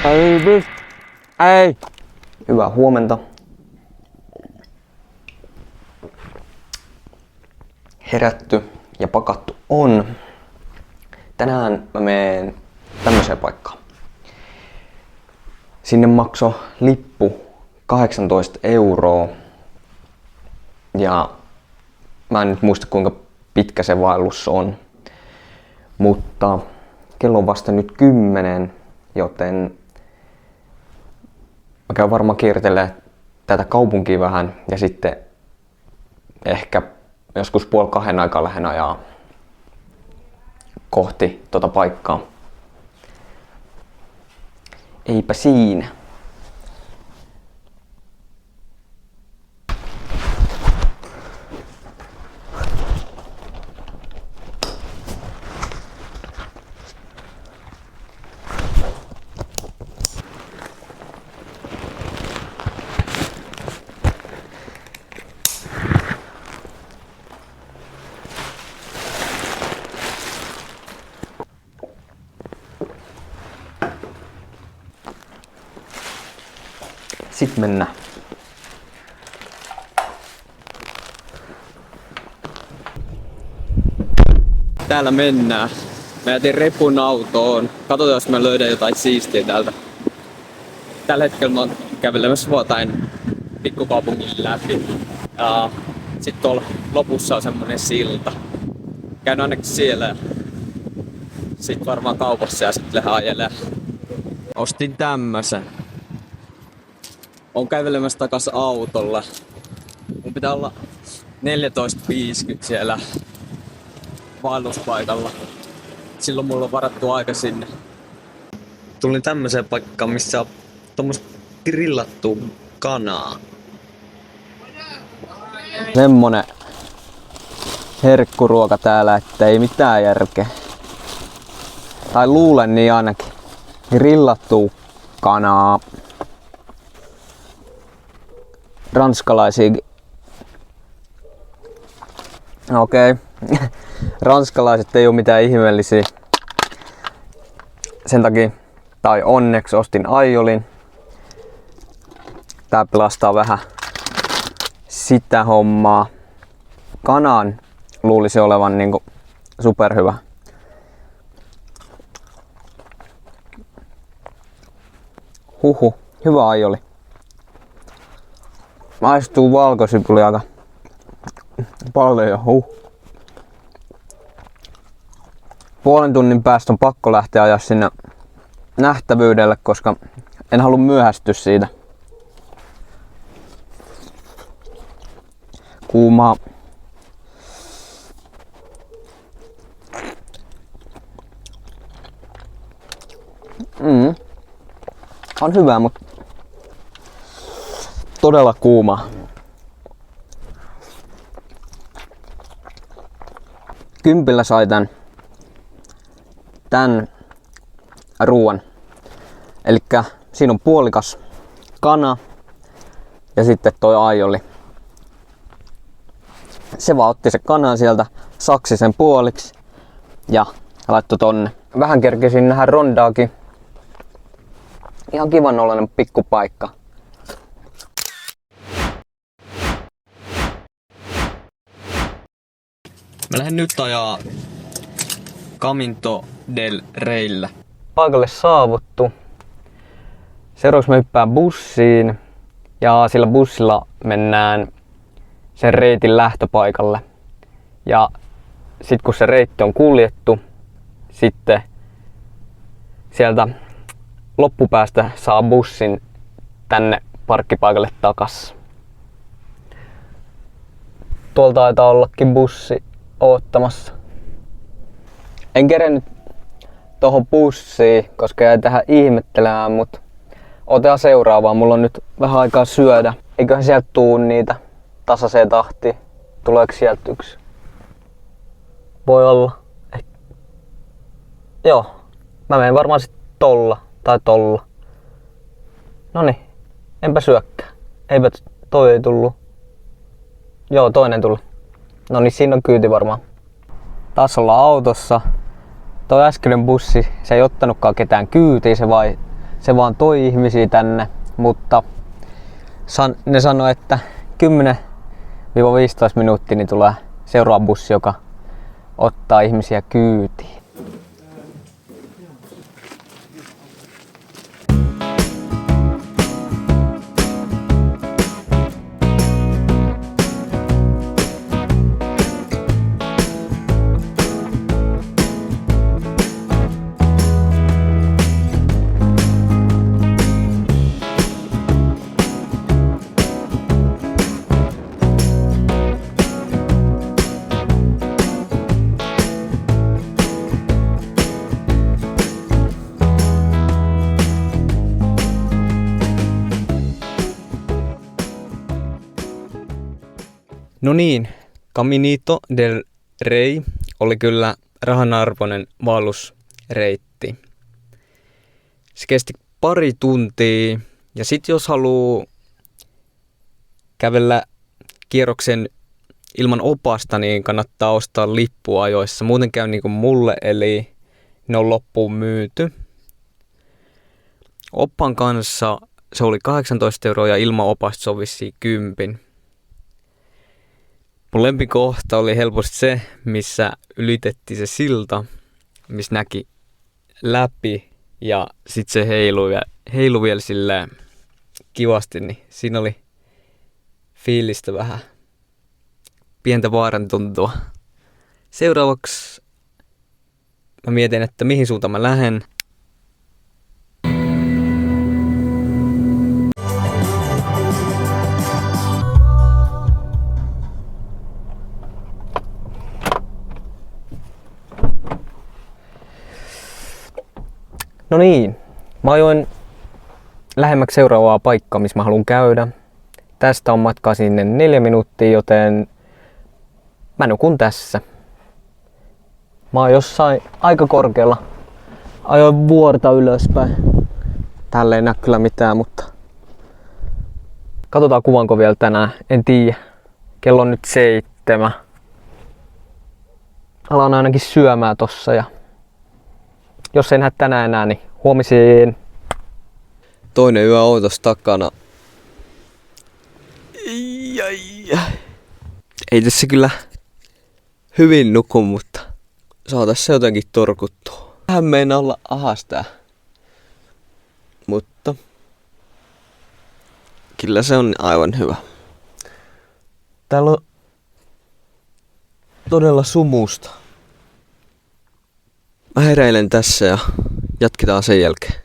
Ei. Hyvää huomenta. Herätty ja pakattu on. Tänään mä menen tämmöiseen paikkaan. Sinne maksoi lippu 18 €. Ja mä en nyt muista kuinka pitkä se vaellus on. Mutta kello on vasta nyt 10, joten mä käyn varmaan kiertelemään tätä kaupunkia vähän ja sitten ehkä joskus 1:30 aikaa lähden ajaa kohti tota paikkaa. Eipä siinä. Sitten mennään. Täällä mennään. Mä jätin repun autoon. Katsotaan, jos mä löydän jotain siistiä täältä. Tällä hetkellä mä oon kävelemässä Vuotain pikkukaupungin läpi. Ja sit tuolla lopussa on semmonen silta. Käyn ainakin siellä. Sit varmaan kaupassa ja sit lähden ajelemaan. Ostin tämmösen. Oon kävelemässä takas autolla. Mun pitää olla 14:50 siellä vaelluspaikalla. Silloin mulla on varattu aika sinne. Tulin tämmöiseen paikkaan, missä on tommoista grillattua kanaa. Semmonen herkkuruoka täällä, että ei mitään järkeä. Tai luulen niin ainakin. Grillattua kanaa. Ranskalaisia. Okei. Ranskalaiset ei oo mitään ihmeellisiä. Sen takia, tai onneksi ostin aiolin. Tää pelastaa vähän sitä hommaa. Kanaan luulisi olevan niinku superhyvä. Huhu, hyvä aioli. Maistuu valkosipuli aika paljon. Puolen tunnin päästä on pakko lähteä ajaa sinne nähtävyydelle, koska en halua myöhästyä siitä. Kuumaa. On hyvä, mutta todella kuuma. Kympillä sai tän ruoan. Elikkä siinä on puolikas kana ja sitten toi aioli. Se vaan otti se kanan sieltä, saksi sen puoliksi ja laittoi tonne. Vähän kerkesin nähdä rondaakin. Ihan kivan oloinen pikkupaikka. Mä lähden nyt ajaa Caminto del Reyllä. Paikalle saavuttu. Seuraavaksi mä hyppään bussiin ja sillä bussilla mennään sen reitin lähtöpaikalle. Ja sit kun se reitti on kuljettu, sitten sieltä loppupäästä saa bussin tänne parkkipaikalle takas. Tuolta taitaa ollakin bussi oottamassa. En kerennyt tohon bussiin, koska jäin tähän ihmettelemään, mutta otetaan seuraavaan. Mulla on nyt vähän aikaa syödä. Eiköhän sieltä tuu niitä tasaiseen tahtiin. Tuleeko sieltä yksi? Voi olla. Joo. Mä menen varmaan sit tolla tai tolla. Noniin. Enpä syökkää. Eipä toi ei tullu. Joo, toinen tullut. No niin, siinä on kyyti varmaan. Taas ollaan autossa. Toi äskeinen bussi, se ei ottanutkaan ketään kyytiin, se vaan toi ihmisiä tänne, mutta ne sanoi, että 10-15 minuuttia niin tulee seuraava bussi, joka ottaa ihmisiä kyytiin. No niin, Caminito del Rey oli kyllä rahanarvoinen vaellusreitti. Se kesti pari tuntia ja sit jos haluu kävellä kierroksen ilman opasta, niin kannattaa ostaa lippu ajoissa. Muuten käy niin kuin mulle, eli ne on loppuun myyty. Oppan kanssa se oli 18 € ja ilman opasta se on vissiin 10. Mun lempikohta oli helposti se, missä ylitettiin se silta, missä näki läpi ja sit se heilui vielä silleen kivasti, niin siinä oli fiilistä vähän pientä vaaran tuntua. Seuraavaksi mä mietin, että mihin suuntaan mä lähden. No niin, mä ajoin lähemmäksi seuraavaa paikkaa, missä mä haluan käydä. Tästä on matkaa sinne 4 minuuttia, joten mä nukun tässä. Mä oon jossain aika korkealla. Ajoin vuorta ylöspäin. Täällä ei näe kyllä mitään, mutta katsotaan kuvanko vielä tänään. En tiedä. Kello on nyt 7. Alan ainakin syömään tossa ja jos ei näe tänään enää, niin huomisiin. Toinen yö autossa takana. Ei tässä kyllä hyvin nuku, mutta saatais se jotenkin torkuttua. Vähän meinaa olla ahas tää. Mutta kyllä se on aivan hyvä. Täällä on todella sumusta. Mä heräilen tässä ja jatketaan sen jälkeen.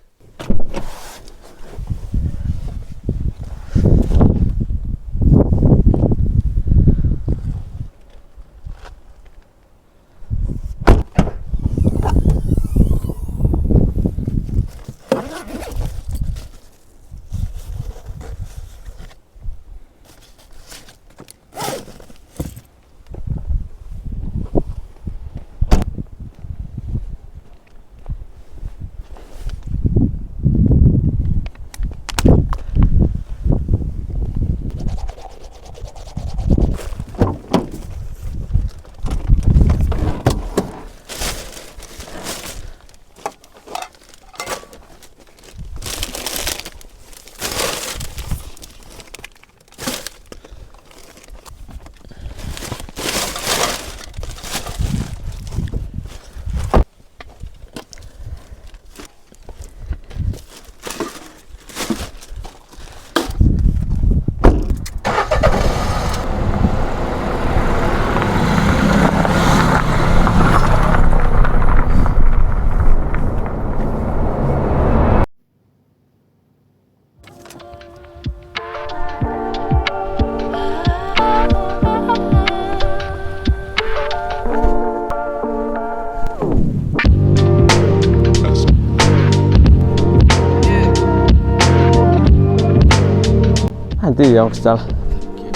Mä en tiedä, onko täällä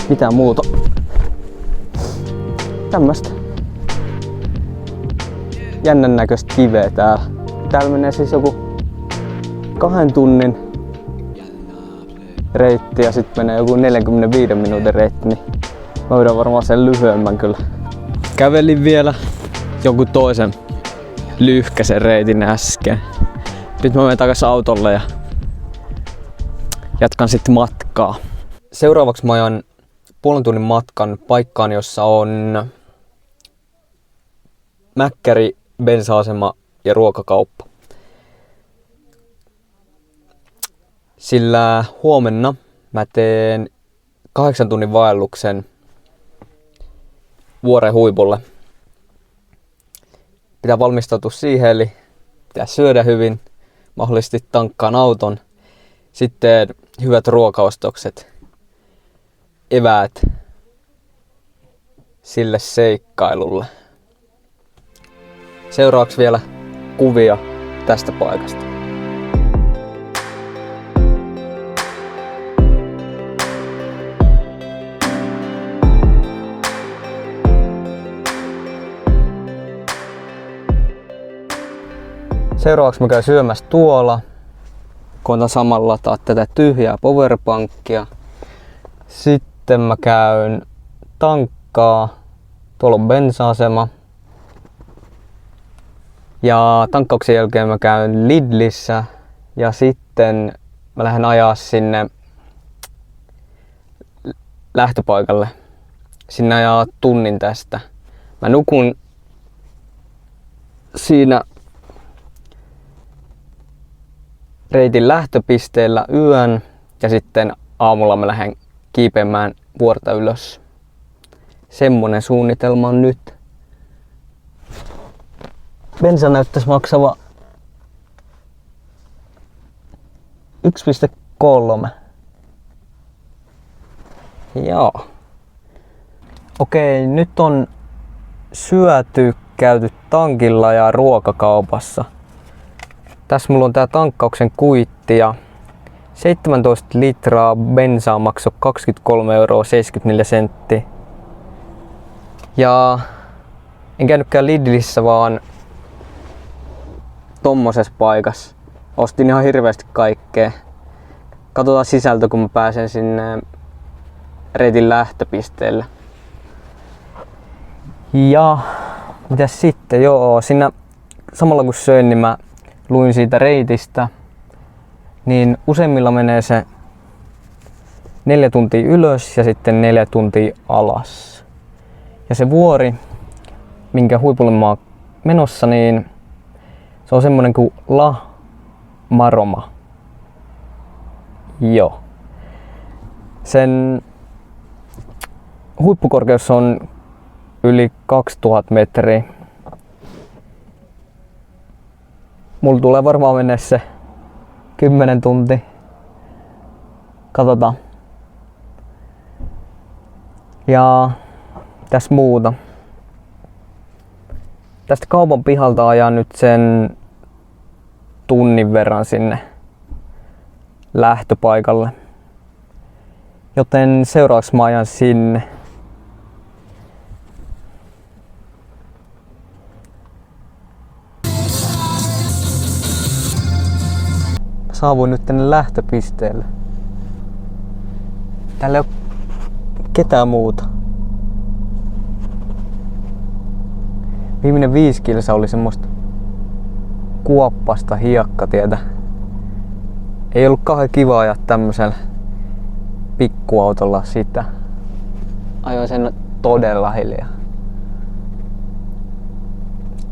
mitään muuta. Tämmöstä jännän näköistä kiveä täällä. Täällä menee siis joku 2 tunnin reitti ja sitten menee joku 45 minuutin reitti, niin mä vedän varmaan sen lyhyemmän kyllä. Kävelin vielä joku toisen lyhkäisen reitin äsken. Nyt mä menen takas autolle ja jatkan sitten matkaa. Seuraavaksi mä ajan puolen tunnin matkan paikkaan, jossa on mäkkäri, bensa-asema ja ruokakauppa. Sillä huomenna mä teen 8 tunnin vaelluksen vuoren huipulle. Pitää valmistautua siihen, eli pitää syödä hyvin, mahdollisesti tankkaan auton, sitten hyvät ruokaostokset, eväät sille seikkailulle. Seuraavaksi vielä kuvia tästä paikasta. Seuraavaksi mä käyn syömässä tuolla. Koitan samalla lataa tätä tyhjää powerpankkia. Sitten mä käyn tankkaa. Tuolla on bensa-asema. Ja tankkauksen jälkeen mä käyn Lidlissä. Ja sitten mä lähden ajaa sinne lähtöpaikalle. Sinne ajaa tunnin tästä. Mä nukun siinä reitin lähtöpisteellä yön ja sitten aamulla mä lähden kiipeämään vuorta ylös. Semmonen suunnitelma on nyt. Bensa näyttäisi maksava 1,3. Joo. Okei, nyt on syöty, käyty tankilla ja ruokakaupassa. Tässä mulla on tää tankkauksen kuitti ja 17 litraa bensaa maksoi 23,74 €. Ja en käynytkään Lidlissä, vaan tommosessa paikassa. Ostin ihan hirveästi kaikkea. Katsotaan sisältö, kun mä pääsen sinne reitin lähtöpisteelle. Ja mitäs sitten? Joo, siinä samalla kun söin, niin mä luin siitä reitistä, niin useimmilla menee se 4 tuntia ylös ja sitten 4 tuntia alas. Ja se vuori, minkä huipulle mä oon menossa, niin se on semmonen kuin La Maroma. Joo. Sen huippukorkeus on yli 2000 metriä. Mulla tulee varmaan mennä se 10 tuntia. Katsotaan. Ja tässä muuta. Tästä kaupan pihalta ajan nyt sen tunnin verran sinne lähtöpaikalle. Joten seuraavaksi mä ajan sinne. Saavuin nyt tänne lähtöpisteelle. Täällä ei ole ketään muuta. Viimeinen 5 kilsaa oli semmoista kuoppasta hiekkatietä. Ei ollut kauhean kiva ajaa tämmöisellä pikkuautolla sitä. Ajoin sen todella hiljaa.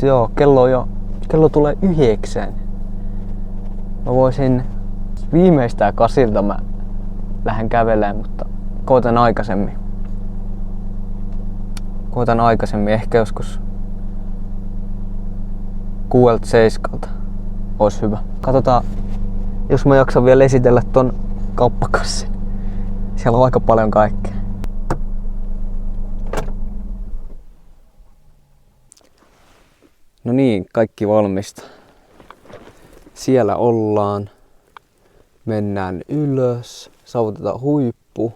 Joo, kello tulee 9. Mä voisin viimeistään 8 mä lähden kävelemään, mutta koitan aikaisemmin, ehkä joskus 6-7 olisi hyvä. Katsotaan, jos mä jaksan vielä esitellä ton kauppakassin. Siellä on aika paljon kaikkea. No niin, kaikki valmista. Siellä ollaan. Mennään ylös, saavutetaan huippu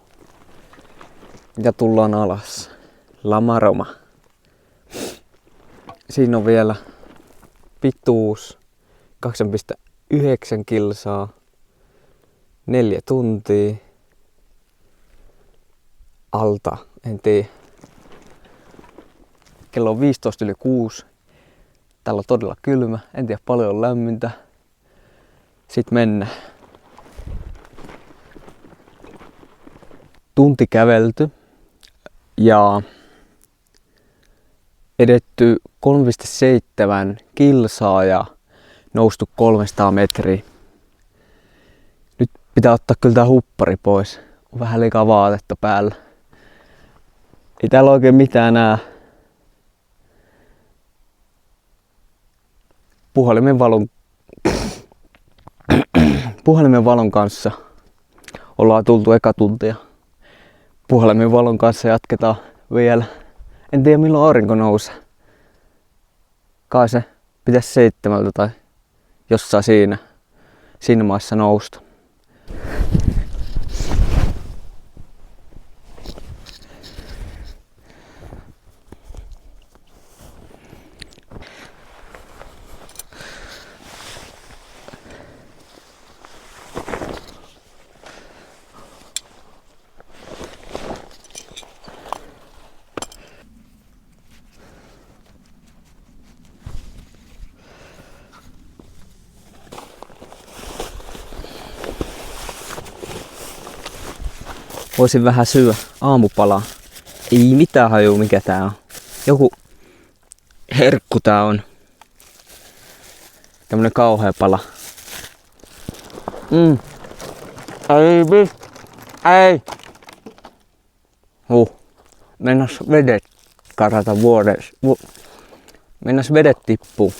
ja tullaan alas. La Maroma. Siinä on vielä pituus 8,9 kilsaa, 4 tuntia. Alta, en tiedä. Kello on 6:15. Täällä on todella kylmä, en tiedä paljon lämmintä. Sitten mennään. tunti kävelty ja edetty 3,7 kilsaa ja noustu 300 metriä. Nyt pitää ottaa kyllä tää huppari pois. On vähän liikaa vaatetta päällä. Ei täällä oikein mitään näe. Puhelimen valon kanssa ollaan tultu eka tuntia. Puhelimen valon kanssa jatketaan vielä. En tiedä milloin aurinko nousee. Kai se pitäisi 7 tai jossain siinä maissa nousta. Voisin vähän syödä aamupalaa. Ei mitään hajua mikä tää on. Joku herkku tää on. Tämmönen kauhea pala. Ei. Mennäs vedet karata vuodessa. Mennäs vedet tippuu.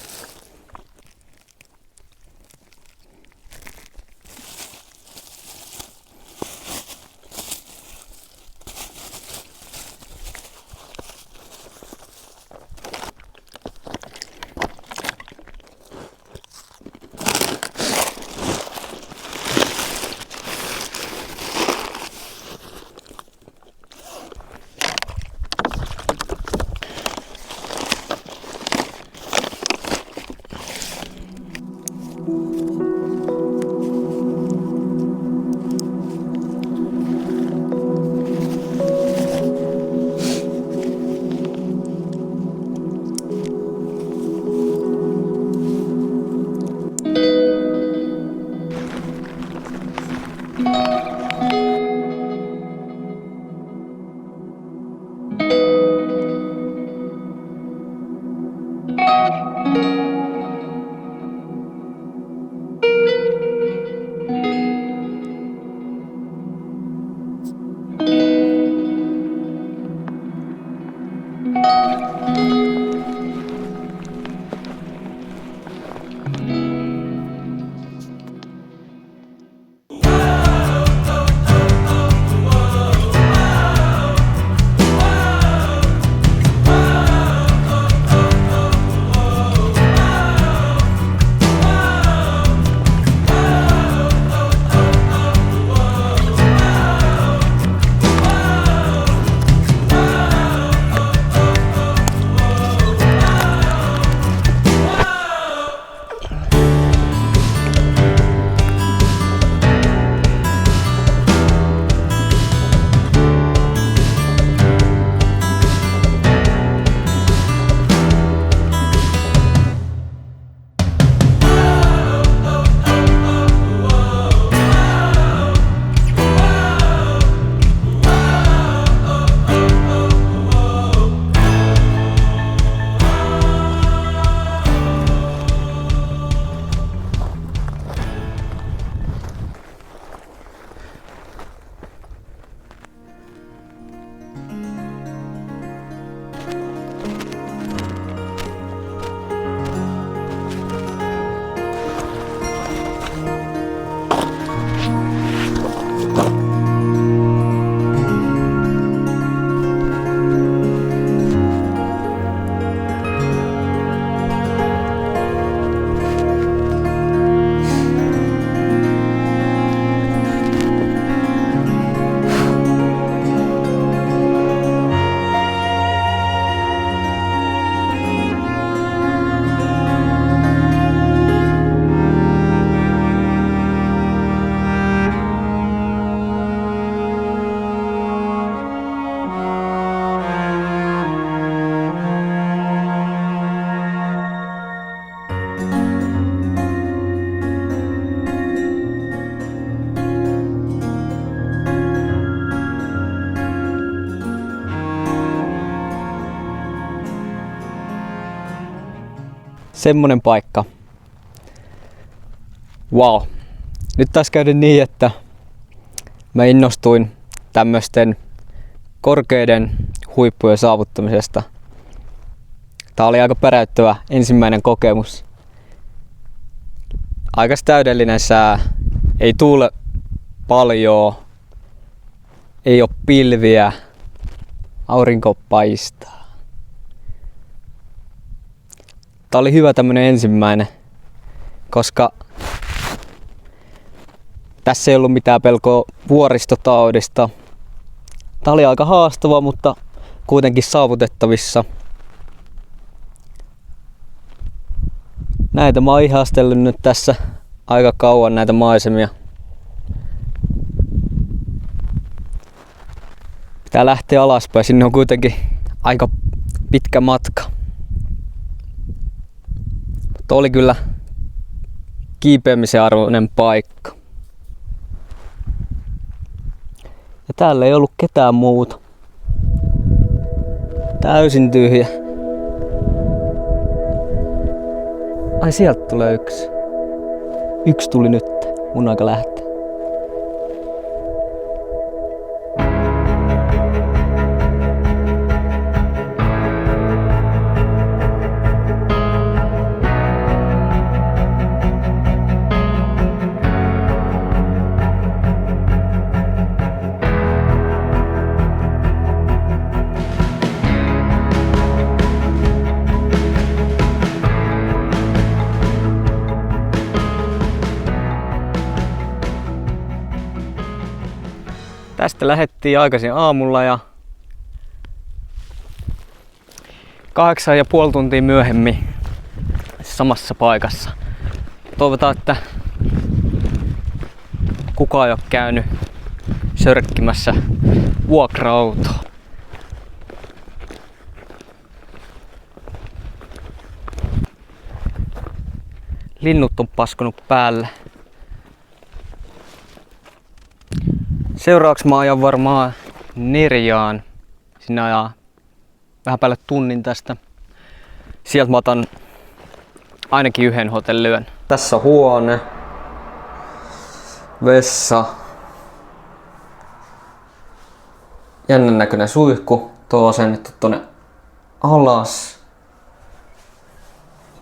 semmonen paikka. Wow. Nyt taas käydä niin, että mä innostuin tämmösten korkeiden huippujen saavuttamisesta. Tää oli aika päräyttävä ensimmäinen kokemus. Aikas täydellinen sää. Ei tuule paljon. Ei oo pilviä. Aurinko paistaa. Tää oli hyvä tämmönen ensimmäinen, koska tässä ei ollut mitään pelkoa vuoristotaudista. Tää oli aika haastava, mutta kuitenkin saavutettavissa. Näitä mä oon ihastellut nyt tässä aika kauan, näitä maisemia. Pitää lähteä alaspäin, sinne on kuitenkin aika pitkä matka. Mutta oli kyllä kiipeämisen arvoinen paikka. Ja täällä ei ollut ketään muuta. Täysin tyhjä. Ai sieltä tulee yksi. Yksi tuli nyt. Mun aika lähteä. Tästä lähdettiin aikaisin aamulla ja 8,5 tuntia myöhemmin samassa paikassa. Toivotaan, että kukaan ei ole käynyt sörkkimässä vuokra-autoa. Linnut on paskonut päälle. Seuraavaksi mä ajan varmaan Nirjaan. Sinne ajaa vähän päälle tunnin tästä. Sieltä mä otan ainakin yhden hotelliyön. Tässä on huone, vessa, jännän näköinen suihku. Tuo on asennettu tonne alas.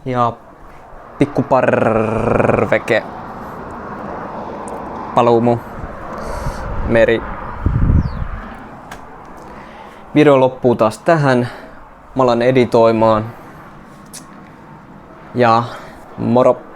Ja pikku parveke. Palumu. Meri. Video loppuu taas tähän. Mä alan editoimaan. Ja moro!